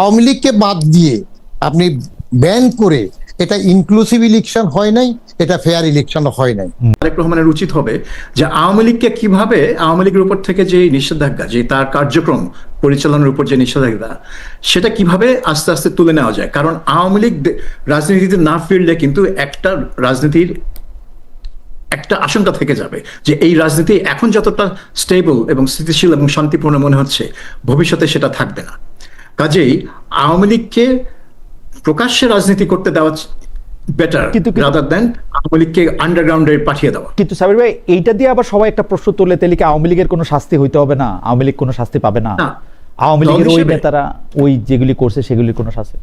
আওয়ামী লীগকে বাদ দিয়ে আপনি ব্যান করে এটা ইনক্লুসিভ ইলেকশন হয় নাই, এটা ফেয়ার ইলেকশন হয় নাই। তারেক রহমানের উচিত হবে যে আওয়ামী লীগকে কিভাবে, আওয়ামী লীগের উপর থেকে যে নিষেধাজ্ঞা, যে তার কার্যক্রম পরিচালনার উপর যে নিষেধাজ্ঞা, সেটা কিভাবে আস্তে আস্তে তুলে নেওয়া যায়। কারণ আওয়ামী লীগ রাজনীতিতে না ফিরলে কিন্তু একটা রাজনীতির একটা আশঙ্কা থেকে যাবে যে এই রাজনীতি এখন যতটা স্টেবল এবং স্থিতিশীল এবং শান্তিপূর্ণ মনে হচ্ছে, ভবিষ্যতে সেটা থাকবে না। কাজেই আওয়ামী লীগকে প্রকাশ্যে রাজনীতি করতে দেওয়া বেটার রাদার দেন আওয়ামী লীগকে আন্ডারগ্রাউন্ডে পাঠিয়ে দেওয়া। কিন্তু সাবির ভাই, এইটা দিয়ে আবার সবাই একটা প্রশ্ন তুলে, তাহলে কি আওয়ামী লীগের কোনো শাস্তি হইতে হবে না? আওয়ামী লীগ কোনো শাস্তি পাবে না? আওয়ামী লীগের ওই নেতারা ওই যেগুলি করছে সেগুলির কোনো শাস্তি?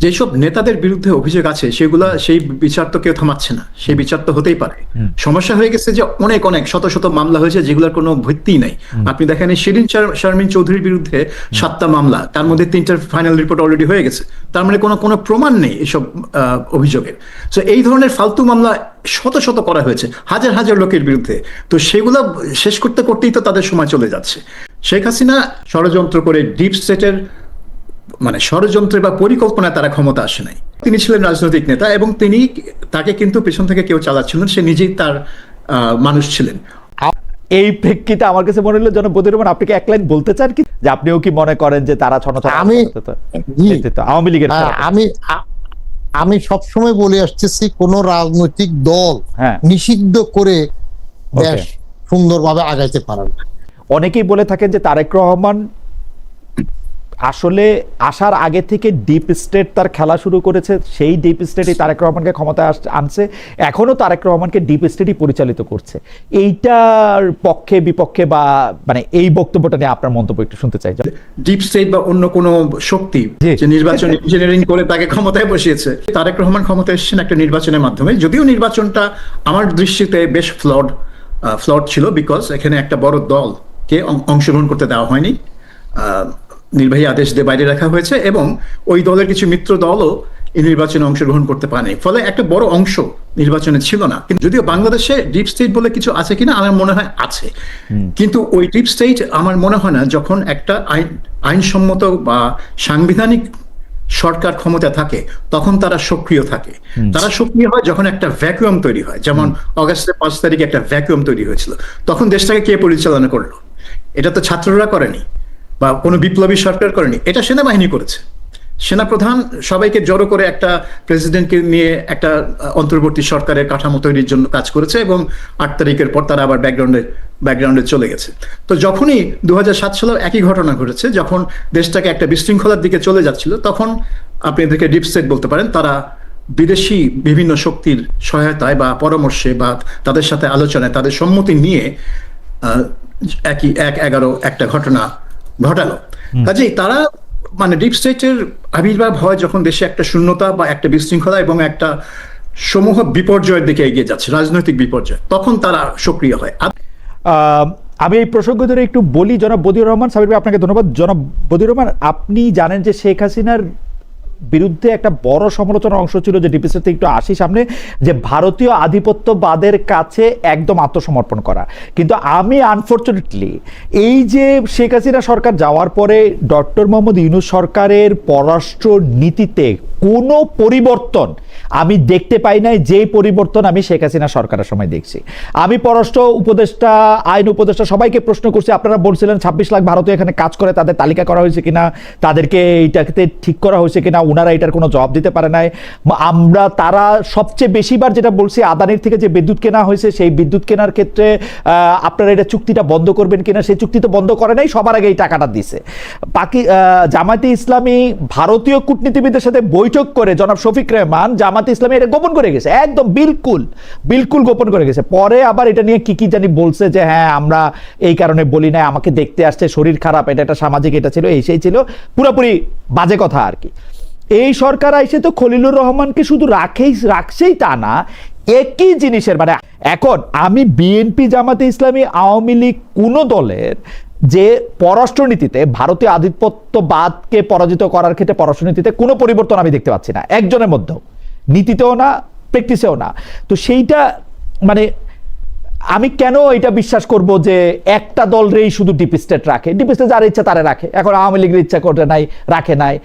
যেসব নেতাদের বিরুদ্ধে অভিযোগ আছে সেই বিচার তো কেউ থামাচ্ছে না, সেই বিচার তো হতেই পারে। সমস্যা হয়ে গেছে যে অনেক অনেক শত শত মামলা হয়েছে যেগুলোর কোনো ভিত্তি নাই। আপনি দেখেন শিরিন শারমিন চৌধুরীর বিরুদ্ধে 7টা মামলা, তার মধ্যে 3টার ফাইনাল রিপোর্ট অলরেডি হয়ে গেছে। তার মানে কোনো প্রমাণ নেই এসব অভিযোগের। তো এই ধরনের ফালতু মামলা শত শত করা হয়েছে হাজার হাজার লোকের বিরুদ্ধে। তো সেগুলো শেষ করতে করতেই তো তাদের সময় চলে যাচ্ছে। শেখ হাসিনা ষড়যন্ত্র করে ডিপ স্টেটের ষড়যন্ত্রে বা পরিকল্পনায় তারা ক্ষমতা আসে নাই। তিনি ছিলেন রাজনৈতিক নেতা এবং তাকে কিন্তু পেছন থেকে কেউ চালাচ্ছিলেন, সে নিজেই তার মানুষ ছিলেন। এই প্রেক্ষিতে আমার কাছে মনে হলো জনাব বদিউর রহমান, আপনি কি এক লাইন বলতে চান কি, যে আপনিও কি মনে করেন যে তারা আওয়ামী লীগের? আমি সবসময় বলে আসতেছি, কোন রাজনৈতিক দল নিষিদ্ধ করে দেশ সুন্দরভাবে আগাইতে পারে না। অনেকেই বলে থাকেন যে তারেক রহমান আসলে আসার আগে থেকে ডিপ স্টেট তার খেলা শুরু করেছে, সেই ডিপ স্টেটই তারেক রহমানকে ক্ষমতায় আনছে, এখনো তারেক রহমানকে ডিপ স্টেটই পরিচালিত করছে। এইটার পক্ষে বিপক্ষে বা এই বক্তব্যটা নিয়ে আপনার মন্তব্য একটু শুনতে চাই। ডিপ স্টেট বা অন্য কোনো শক্তি যে নির্বাচন ইঞ্জিনিয়ারিং করে তাকে ক্ষমতায় বসিয়েছে। তারেক রহমান ক্ষমতায় এসেছেন একটা নির্বাচনের মাধ্যমে, যদিও নির্বাচনটা আমার দৃষ্টিতে বেশ ফ্লড ছিল, বিকজ এখানে একটা বড় দলকে অংশগ্রহণ করতে দেওয়া হয়নি, নির্বাহী আদেশ দিয়ে বাইরে রাখা হয়েছে, এবং ওই দলের কিছু মিত্র দলও এই নির্বাচনে অংশগ্রহণ করতে পারেনি। ফলে একটা বড় অংশ নির্বাচনে ছিল না। কিন্তু যদিও বাংলাদেশে ডিপ স্টেট বলে কিছু আছে কিনা আমার মনে হয় আছে, কিন্তু ওই ডিপ স্টেট আমার মনে হয় না যখন একটা আইনসম্মত বা সাংবিধানিক সরকার ক্ষমতা থাকে তখন তারা সক্রিয় থাকে। তারা সক্রিয় হয় যখন একটা ভ্যাকুয়াম তৈরি হয়, যেমন অগাস্টের 5 তারিখে একটা ভ্যাকুয়াম তৈরি হয়েছিল। তখন দেশটাকে কে পরিচালনা করলো? এটা তো ছাত্ররা করেনি বা কোনো বিপ্লবী সরকার করেনি, এটা সেনাবাহিনী করেছে। সেনাপ্রধান সবাইকে জড়ো করে একটা প্রেসিডেন্টকে নিয়ে একটা অন্তর্বর্তী সরকারের কাঠামো তৈরির জন্য কাজ করেছে, এবং 8 তারিখের পর তারা আবার ব্যাকগ্রাউন্ডে চলে গেছে। তো যখনই 2007 সালেও একই ঘটনা ঘটেছে, যখন দেশটাকে একটা বিশৃঙ্খলার দিকে চলে যাচ্ছিল, তখন আপনি এদেরকে ডিপ স্টেট বলতে পারেন। তারা বিদেশি বিভিন্ন শক্তির সহায়তায় বা পরামর্শে বা তাদের সাথে আলোচনায়, তাদের সম্মতি নিয়ে 1/11 একটা ঘটনা ঘটালো। কাজেই তারা ডিপ স্টেটের আবির্ভাব হয় যখন দেশে একটা শূন্যতা বা একটা বিশৃঙ্খলা এবং একটা সমূহ বিপর্যয়ের দিকে এগিয়ে যাচ্ছে, রাজনৈতিক বিপর্যয়, তখন তারা সক্রিয় হয়। আমি এই প্রসঙ্গ ধরে একটু বলি। জনাব বদিউর রহমান, সাবির ভাই আপনাকে ধন্যবাদ। জনাব বদিউর রহমান, আপনি জানেন যে শেখ হাসিনার বিরুদ্ধে একটা বড় সমালোচনার অংশ ছিল, যে ডিপিএস থেকে একটু আসি সামনে, যে ভারতীয় আধিপত্যবাদের কাছে একদম আত্মসমর্পণ করা। কিন্তু আমি আনফরচুনেটলি এই যে শেখ হাসিনা সরকার যাওয়ার পরে ডক্টর মোহাম্মদ ইউনূস সরকারের পররাষ্ট্র নীতিতে কোনো পরিবর্তন আমি দেখতে পাই নাই, যেই পরিবর্তন আমি শেখ হাসিনা সরকারের সময় দেখছি। আমি পররাষ্ট্র উপদেষ্টা, আইন উপদেষ্টা সবাইকে প্রশ্ন করছি, আপনারা বলছিলেন 26 লাখ ভারতীয় এখানে কাজ করে, তাদের তালিকা করা হয়েছে কিনা, তাদেরকে এইটাকে ঠিক করা হয়েছে কিনা, ওনারা এটার কোনো জবাব দিতে পারে নাই। তারা সবচেয়ে বেশিবার যেটা বলছি, আদানির থেকে যে বিদ্যুৎ কেনা হয়েছে, সেই বিদ্যুৎ কেনার ক্ষেত্রে আপনারা এটা চুক্তিটা বন্ধ করবেন কিনা, সেই চুক্তি তো বন্ধ করে নাই, সবার আগে এই টাকাটা দিছে। জামায়াতে ইসলামী ভারতীয় কূটনীতিবিদদের সাথে বৈঠক করে জনাব শফিক রহমান, জামায়াতে ইসলামী এটা গোপন করে গেছে, একদম বিলকুল গোপন করে গেছে। পরে আবার এটা নিয়ে কি জানি বলছে যে হ্যাঁ আমরা এই কারণে বলি না, আমাকে দেখতে আসছে, শরীর খারাপ, এটা একটা সামাজিক, এটা ছিল, এই সেই ছিল, পুরোপুরি বাজে কথা আর কি। এই সরকার আইসে তো খলিলুর রহমানকে শুধু রাখছেই তা না, একই জিনিসের এখন আমি বিএনপি, জামাতে ইসলামী, আওয়ামী লীগ কোন দলের যে পররাষ্ট্রনীতিতে ভারতীয় আধিপত্যবাদকে পরাজিত করার ক্ষেত্রে পররাষ্ট্রনীতিতে কোনো পরিবর্তন আমি দেখতে পাচ্ছি না, একজনের মধ্যেও, নীতিতেও না, প্র্যাকটিসেও না। তো সেইটা আমি কেন এটা বিশ্বাস করব যে একটা দলরেই শুধু ডিপ স্টেট রাখে? ডিপ স্টেট যার ইচ্ছা তারা রাখে। এখন আওয়ামী লীগের ইচ্ছা করে নাই, রাখে নাই।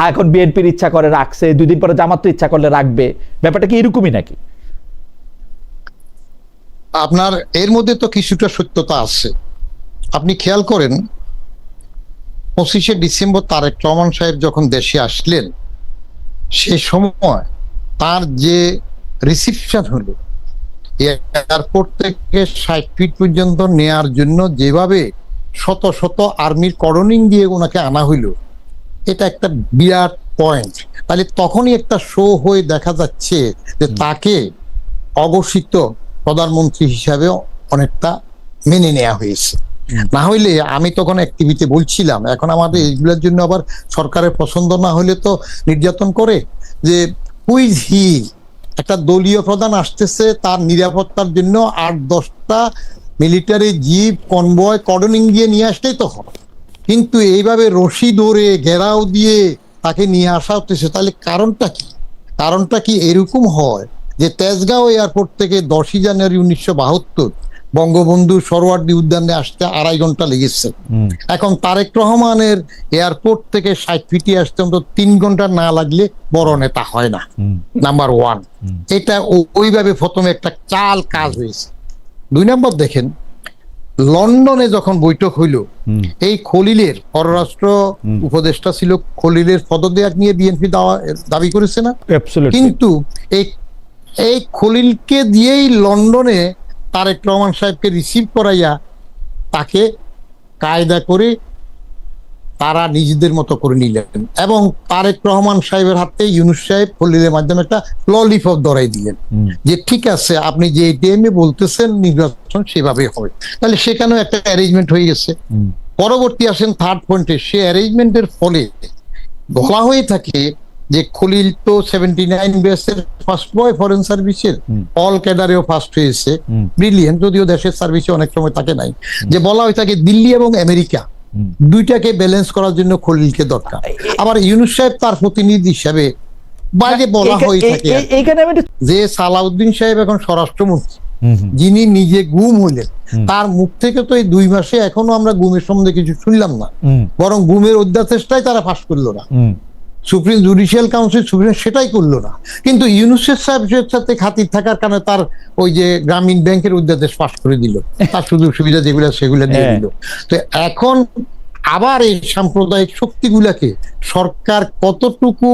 এখন বিএনপির ইচ্ছা করে রাখছে, 2 দিন পরে জামাত ইচ্ছা করলে রাখবে। ব্যাপারটা কি এরকমই নাকি? আপনার এর মধ্যে তো কিছুটা সত্যতা আছে। আপনি খেয়াল করেন 25শে ডিসেম্বর তারেক রহমান সাহেব যখন দেশে আসলেন, সে সময় তার যে রিসিপশন হলো, এয়ারপোর্ট থেকে 60 ফিট পর্যন্ত নেয়ার জন্য যেভাবে শত শত আর্মির করনিং দিয়ে ওনাকে আনা হইল, এটা একটা বিরাট পয়েন্ট। তাহলে তখনই একটা শো হয়ে দেখা যাচ্ছে যে তাকে অঘোষিত প্রধানমন্ত্রী হিসাবে অনেকটা মেনে নেওয়া হয়েছে। না হইলে আমি তখন এক টিভিতে বলছিলাম, এখন আমাদের এইগুলোর জন্য আবার সরকারের পছন্দ না হলে তো নির্যাতন করে, যে হুইজ হি, একটা দলীয় প্রধান আসতেছে, তার নিরাপত্তার জন্য 8-10টা মিলিটারি জিপ কনভয় কর্ডনিং দিয়ে নিয়ে আসলেই তো হবে, কিন্তু এইভাবে রশি ধরে ঘেরাও দিয়ে তাকে নিয়ে আসা হতেছে। তাহলে কারণটা কি এরকম হয় যে তেজগাঁও এয়ারপোর্ট থেকে 10ই জানুয়ারি 1972 বঙ্গবন্ধু সরোয়ার্দী উদ্যানে আসতে 2.5 ঘন্টা লেগেছে। এখন তারেক রহমানের এয়ারপোর্ট থেকে 60 ফিটে আসতে অন্তত 3 ঘন্টা না লাগলে বড় নেতা হয় না। নাম্বার 1, এটা ওইভাবে প্রথমে একটা চাল কাজ হয়েছে। 2 নম্বর দেখেন, লন্ডনে যখন বৈঠক হইল, এই খলিলের পররাষ্ট্র উপদেষ্টা ছিল, খলিলের পদত্যাগ নিয়ে বিএনপি দাবি করেছে না? কিন্তু এই খলিলকে দিয়েই লন্ডনে তারেক রহমান সাহেবকে রিসিভ করাইয়া তাকে কায়দা করে তারা নিজেদের মতো করে নিলেন, এবং তারেক রহমান সাহেবের হাতে ইউনূস সাহেব খলিলের মাধ্যমে একটা ললিপপ ধরাই দিলেন যে ঠিক আছে, আপনি যে টাইমে বলতেছেন নির্বাচন সেভাবে হবে। তাহলে সেখানেও একটা অ্যারেঞ্জমেন্ট হয়ে গেছে। পরবর্তী আসেন থার্ড পয়েন্টে, সে অ্যারেঞ্জমেন্টের ফলে বলা হয়ে থাকে যে খলিল তো 79 ব্যাচের ফার্স্ট বয় ফরেন সার্ভিসের, অল ক্যাডারেও ফার্স্ট হয়েছে, ব্রিলিয়েন্ট, যদিও দেশের সার্ভিসে অনেক সময় থাকে নাই। যে বলা হয়ে থাকে দিল্লি এবং আমেরিকা দুইটাকে ব্যালেন্স করার জন্য খলিলকে দরকার। আবার ইউনূস সাহেব তার প্রতিনিধি হিসাবে বাইরে বলা হয়ে থাকে যে সালাউদ্দিন সাহেব এখন স্বরাষ্ট্রমন্ত্রী, যিনি নিজে গুম হইলেন, তার মুখ থেকে তো এই 2 মাসে এখনো আমরা গুমের সম্বন্ধে কিছু শুনলাম না, বরং গুমের অধ্যাদেশটাই তারা ফাঁস করলো না। সুপ্রিম জুডিশিয়াল কাউন্সিল সুপ্রিম সেটাই করলো না, কিন্তু ইউনূসের সাহেবের সাথে খাতির থাকার কারণে তার ওই যে গ্রামীণ ব্যাংকের অধ্যাদেশ পাশ করে দিল, তার সুযোগ সুবিধা যেগুলো সেগুলো দিয়ে দিল। তো এখন আবার এই সাম্প্রদায়িক শক্তিগুলাকে সরকার কতটুকু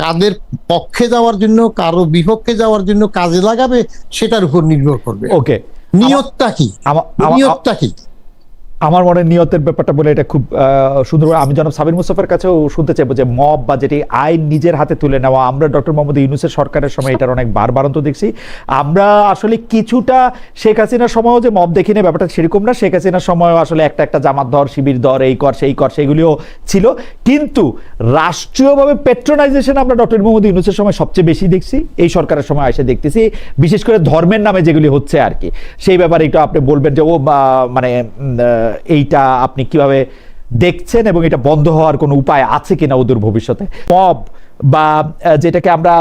কাদের পক্ষে যাওয়ার জন্য, কারো বিপক্ষে যাওয়ার জন্য কাজে লাগাবে, সেটার উপর নির্ভর করবে। ওকে, নিয়তটা কি? আমার মনে নিয়তের ব্যাপারটা বলে এটা খুব সুন্দর। আমি জনাব সাবির মুস্তাফার কাছেও শুনতে চাইবো যে মব বা যেটি আইন নিজের হাতে তুলে নেওয়া, আমরা ডক্টর মোহাম্মদ ইউনূসের সরকারের সময় এটার অনেক বারবারন্ত দেখছি। আমরা আসলে কিছুটা শেখ হাসিনার সময়ও যে মব দেখি না, ব্যাপারটা সেরকম না। শেখ হাসিনার সময়ও আসলে একটা জামাত ধর, শিবির ধর, এই কর সেই কর, সেগুলিও ছিল। কিন্তু রাষ্ট্রীয়ভাবে পেট্রোনাইজেশন আমরা ডক্টর মোহাম্মদ ইউনূসের সময় সবচেয়ে বেশি দেখছি, এই সরকারের সময় এসে দেখতেছি, বিশেষ করে ধর্মের নামে যেগুলি হচ্ছে আর কি। সেই ব্যাপারে একটু আপনি বলবেন যে ও মানে এইটা আপনি কিভাবে দেখছেন এবং এটা বন্ধ হওয়ার কোনো উপায় আছে কিনা ওদের ভবিষ্যতে? মব বা যেটাকে আমরা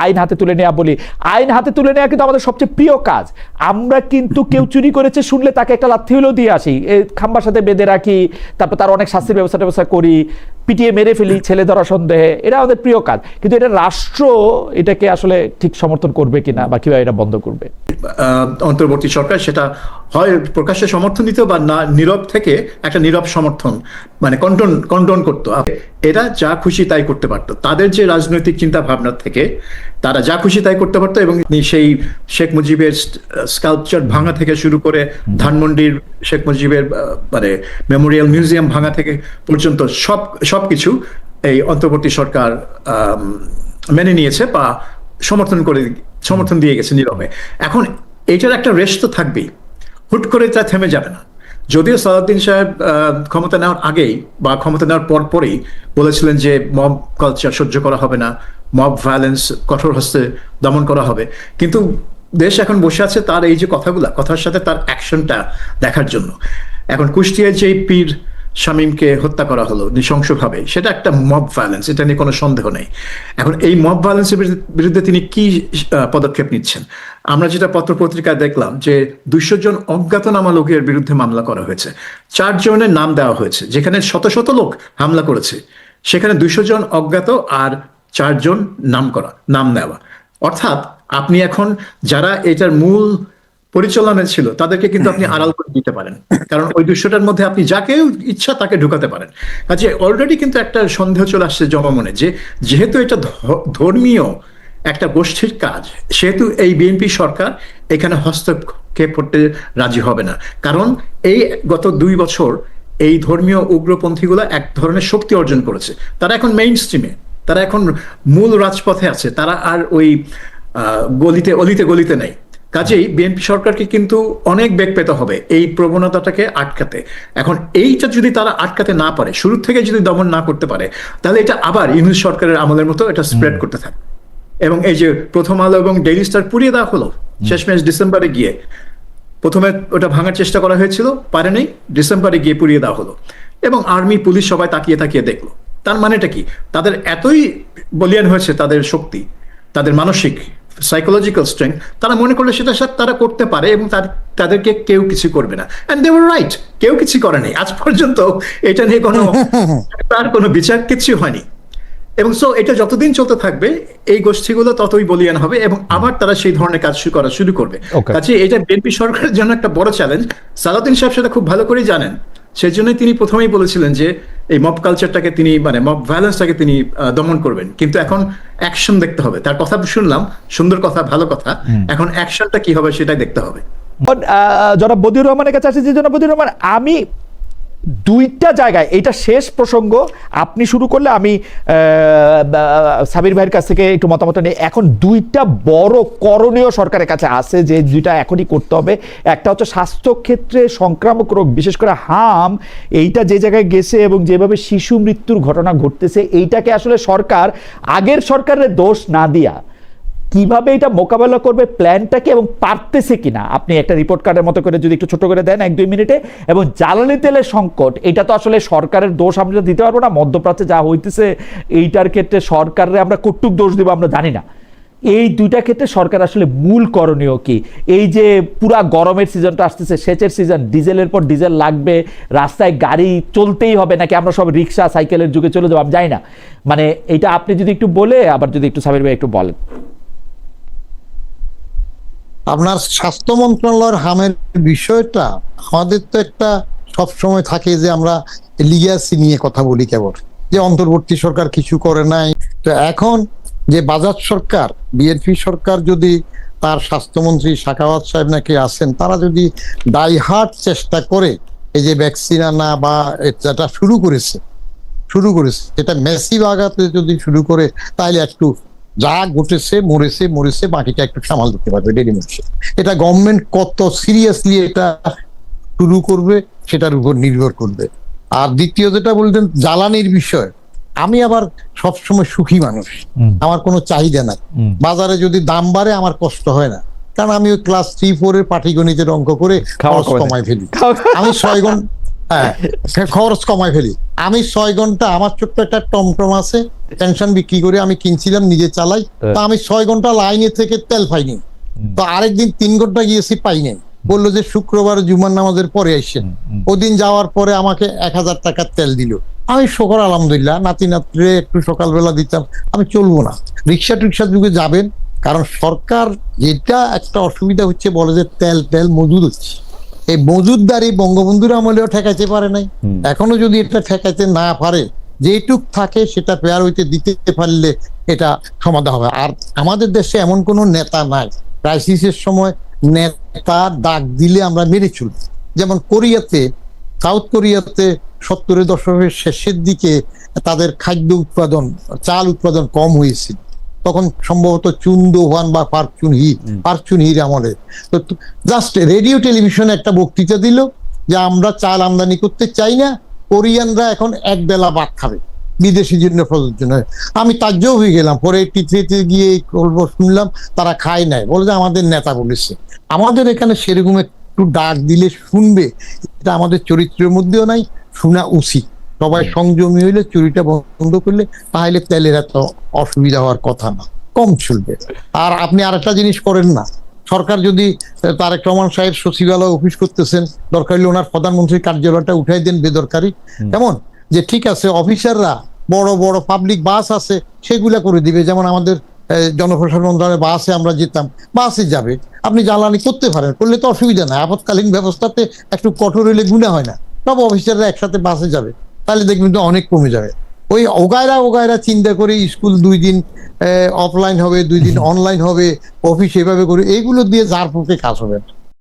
আইন হাতে তুলে নেওয়া বলি, আইন হাতে তুলে নেওয়া কিন্তু আমাদের সবচেয়ে প্রিয় কাজ। আমরা কিন্তু কেউ চুরি করেছে শুনলে তাকে একটা লাথি হলেও দিয়ে আসি, খাম্বার সাথে বেঁধে রাখি, তারপর তার অনেক শাস্তির ব্যবস্থা করি, পিটিয়ে মেরে ফেলি ছেলে ধরা সন্দেহে, এটা আমাদের প্রিয় কাজ। কিন্তু এটা রাষ্ট্র এটাকে আসলে ঠিক সমর্থন করবে কিনা বা কিভাবে এটা বন্ধ করবে? অন্তর্বর্তী সরকার সেটা হয় প্রকাশ্যে সমর্থন দিত বা না, নীরব থেকে একটা নীরব সমর্থন, মানে কন্ডন করতো। এরা যা খুশি তাই করতে পারতো, তাদের যে রাজনৈতিক চিন্তা ভাবনা থেকে তারা যা খুশি তাই করতে পারতো। এবং সেই শেখ মুজিবের স্কাল্পচার ভাঙা থেকে শুরু করে ধানমন্ডির শেখ মুজিবের মানে মেমোরিয়াল মিউজিয়াম ভাঙা থেকে পর্যন্ত সবকিছু এই অন্তর্বর্তী সরকার মেনে নিয়েছে বা সমর্থন দিয়ে গেছে নীরবে। এখন এইটার একটা রেশ তো থাকবেই, হুট করে তা থেমে যাবে না। যদিও সালাউদ্দিন সাহেব ক্ষমতা নেওয়ার আগেই বা ক্ষমতা নেওয়ার পরেই বলেছিলেন যে মব কালচার সহ্য করা হবে না, মব ভায়োলেন্স কঠোর হস্তে দমন করা হবে, কিন্তু দেশ এখন বসে আছে তার এই যে কথার সাথে তার অ্যাকশনটা দেখার জন্য। এখন কুষ্টিয়ার যে পীর শামীমকে হত্যা করা হলো নৃশংসভাবে, সেটা একটা মব ভায়োলেন্স, এটা নিয়ে কোনো সন্দেহ নেই। এখন এই মব ভায়োলেন্সের বিরুদ্ধে তিনি কি পদক্ষেপ নিচ্ছেন? আমরা যেটা পত্রপত্রিকায় দেখলাম যে 200 জন অজ্ঞাতনামা লোকের বিরুদ্ধে মামলা করা হয়েছে, 4 জনের নাম দেওয়া হয়েছে। যেখানে শত শত লোক হামলা করেছে, সেখানে 200 জন অজ্ঞাত আর 4 জন নাম নেওয়া। অর্থাৎ আপনি এখন যারা এটার মূল পরিচালনায় ছিল তাদেরকে কিন্তু আপনি আড়াল করে দিতে পারেন, কারণ ওই 200টার মধ্যে আপনি যাকে ইচ্ছা তাকে ঢুকাতে পারেন। কাজে অলরেডি কিন্তু একটা সন্দেহ চলে আসছে জনমনে যে যেহেতু এটা ধর্মীয় একটা গোষ্ঠীর কাজ, সেহেতু এই বিএনপি সরকার এখানে হস্তক্ষেপ করতে রাজি হবে না। কারণ এই গত 2 বছর এই ধর্মীয় উগ্রপন্থীগুলো এক ধরনের শক্তি অর্জন করেছে। তারা এখন মেইন স্ট্রিমে, তারা এখন মূল রাজপথে আছে, তারা আর ওই অলিতে গলিতে নেই। কাজেই বিএনপি সরকারকে কিন্তু অনেক বেগ পেতে হবে এই প্রবণতাটাকে আটকাতে। এখন এইটা যদি তারা আটকাতে না পারে, শুরু থেকে যদি দমন না করতে পারে, তাহলে এটা আবার ইউনূস সরকারের আমলের মতো এটা স্প্রেড করতে থাকে। এবং এই যে প্রথম আলো এবং ডেইলি স্টার পুড়িয়ে দেওয়া হলো শেষমেশ ডিসেম্বরে গিয়ে, প্রথমে ওটা ভাঙার চেষ্টা করা হয়েছিল, পারেনি, ডিসেম্বরে গিয়ে পুড়িয়ে দেওয়া হলো, এবং আর্মি পুলিশ সবাই তাকিয়ে তাকিয়ে দেখলো। তার মানেটা কি? তাদের এতই বলিয়ান হয়েছে তাদের শক্তি, তাদের মানসিক সাইকোলজিক্যাল স্ট্রেংথ, তারা মনে করলে সেটা তারা করতে পারে এবং তাদেরকে কেউ কিছু করবে না। এন্ড দে ওয়ার রাইট, কেউ কিছু করেনি আজ পর্যন্ত। এটা নিয়ে তার কোনো বিচার কিছু হয়নি। এবং সো এটা যতদিন চলতে থাকবে এই গোষ্ঠীগুলো ততই বলিয়ান হবে এবং আবার তারা সেই ধরনের কাজ করা শুরু করবে। কাজে এটা বিএনপি সরকারের জন্য একটা বড় চ্যালেঞ্জ। সালাউদ্দিন সাহেব সেটা খুব ভালো করেই জানেন, সেই জন্যই তিনি প্রথমেই বলেছিলেন যে এই মব কালচারটাকে তিনি মব ভায়োলেন্সটাকে তিনি দমন করবেন, কিন্তু এখন অ্যাকশন দেখতে হবে। তার কথা শুনলাম, সুন্দর কথা, ভালো কথা, এখন অ্যাকশনটা কি হবে সেটাই দেখতে হবে। জনাব বদিউর রহমানের কাছে আসছি। যে জনাব বদিউর রহমান, আমি 2টা জায়গায়, এটা শেষ প্রসঙ্গ, আপনি শুরু করলে আমি সাবির ভাইয়ের কাছ থেকে একটু মতামত নিই। এখন 2টা বড় করণীয় সরকারের কাছে আছে যে 2টা এখনই করতে হবে। একটা হচ্ছে স্বাস্থ্যক্ষেত্রে সংক্রামক রোগ, বিশেষ করে হাম, এইটা যে জায়গায় গেছে এবং যেভাবে শিশু মৃত্যুর ঘটনা ঘটতেছে, এইটাকে আসলে সরকার আগের সরকারের দোষ না দিয়া কিভাবে এটা মোকাবেলা করবে, প্ল্যানটা কি এবং পারতেছে কিনা, আপনি একটা রিপোর্ট কার্ডের মতো করে যদি একটু ছোট করে দেন 1-2 মিনিটে। এবং জ্বালানি তেলের সংকট, এটা তো আসলে সরকারের দোষ আমরা দিতে পারবো না। মধ্যপ্রাচ্যে যা হইতেছে এইটার ক্ষেত্রে সরকারের আমরা কটুক দোষ দিব আমরা জানি না। এই 2টা ক্ষেত্রে সরকার আসলে মূল করণীয় কি? এই যে পুরা গরমের সিজনটা আসতেছে, সেচের সিজন, ডিজেলের পর ডিজেল লাগবে, রাস্তায় গাড়ি চলতেই হবে, নাকি আমরা সব রিক্সা সাইকেলের যুগে চলে যাবো আমি জানি না। মানে এটা আপনি যদি একটু বলে, আবার যদি একটু সাবির ভাই একটু বলেন। আপনার স্বাস্থ্য মন্ত্রণালয়ের হামের বিষয়টা আমাদের তো একটা সবসময় থাকে যে আমরা লিগ্যাসি নিয়ে কথা বলি কেবল, যে অন্তর্বর্তী সরকার কিছু করে নাই। তো এখন যে বাজাজ সরকার, বিএনপি সরকার যদি তার স্বাস্থ্যমন্ত্রী সাখাওয়াত সাহেব নাকি আছেন, তারা যদি ডাইহার্ট চেষ্টা করে এই যে ভ্যাকসিন আনা বা এটা শুরু করেছে এটা মেসিভ আঘাতে যদি শুরু করে, তাহলে একটু যা ঘটেছে মরেছে বাকিটা একটু সামাল দিতে পারবে ডেলি মানুষে। এটা গভর্নমেন্ট কত সিরিয়াসলি এটা শুরু করবে সেটার উপর নির্ভর করবে। আর দ্বিতীয় যেটা বলতেন জ্বালানির বিষয়, আমি আবার সবসময় সুখী মানুষ, আমার কোনো চাহিদা নাই। বাজারে যদি দাম বাড়ে আমার কষ্ট হয় না, কারণ আমি ওই ক্লাস 3-4 পাটিগণিতের অঙ্ক করে খরচ কমাই ফেলি। আমি 6 ঘন্টা খরচ কমাই ফেলি। আমি 6 ঘন্টা, আমার ছোট্ট একটা টমটম আছে, টেনশন বিক্রি করে আমি কিনছিলাম, নিজে চালাই। তো আমি 6 ঘন্টা লাইনে থেকে তেল পাইনি। তো আরেকদিন 3 ঘন্টা গিয়েছি, পাই নাই। বললো যে শুক্রবার জুমার নামাজের পরে আসছেন। ওদিন যাওয়ার পরে আমাকে 1000 টাকার তেল দিল। আমি শুকর আলহামদুলিল্লাহ, নাতিরে একটু সকালবেলা দিতাম। আমি চলবো না, রিক্সা যুগে যাবেন, কারণ সরকার যেটা একটা অসুবিধা হচ্ছে, বলে যে তেল মজুদ হচ্ছে। এই মজুদদারি বঙ্গবন্ধুর আমলেও ঠেকাইতে পারে নাই, এখনো যদি এটা ঠেকাইতে না পারে, যেটুক থাকে সেটা পেয়ার হইতে দিতে পারলে এটা সমাধান হবে। আর আমাদের দেশে এমন কোনো নেতা নাই, ক্রাইসিসের সময় নেতা ডাক দিলে আমরা মেনে চলব। যেমন সাউথ কোরিয়াতে 70-এর দশকের শেষের দিকে তাদের খাদ্য উৎপাদন, চাল উৎপাদন কম হয়েছিল, তখন সম্ভবত চুন দোহান বা পারচুন হির আমলে। তো জাস্ট রেডিও টেলিভিশনে একটা বক্তৃতা দিল যে আমরা চাল আমদানি করতে চাই না, কোরিয়ানরা এখন এক বেলা ভাত খাবে, বিদেশি জন্য প্রযোজ্য নয়। আমি তাজ্জব হয়ে গেলাম। পরে টিভিতে গিয়ে শুনলাম তারা খায় নাই, বলে যে আমাদের নেতা বলেছে। আমাদের এখানে সেরকম একটু ডাক দিলে শুনবে, এটা আমাদের চরিত্রের মধ্যেও নাই, শোনা উচিত। সবাই সংযমী হইলে, চুরিটা বন্ধ করলে, তাহলে তেলের এত অসুবিধা হওয়ার কথা না, কম চলবে। আর আপনি আরেকটা জিনিস করেন না, সরকার যদি তারেক রহমান সাহেব সচিবালয় অফিস করতেছেন, দরকার হলে ওনার প্রধানমন্ত্রীর কার্যালয়টা উঠাই দেন বেদরকারি, এমন যে ঠিক আছে অফিসাররা বড় বড় পাবলিক বাস আছে সেগুলা করে দিবে। যেমন আমাদের জনপ্রশাসন মন্ত্রণালয়ের বাসে আমরা যেতাম, বাসে যাবে, আপনি জ্বালানি করতে পারেন, করলে তো অসুবিধা নাই। আপৎকালীন ব্যবস্থাতে একটু কঠোর হইলে গুণা হয় না, সব অফিসাররা একসাথে বাসে যাবে, তাহলে দেখবেন তো অনেক কমে যাবে। ওই ওগায়রা চিন্তা করে স্কুল 2 দিন অফলাইন হবে, 2 দিন অনলাইন হবে, অফিস এভাবে করে, এইগুলো দিয়ে যার পক্ষে কাজ হবে না।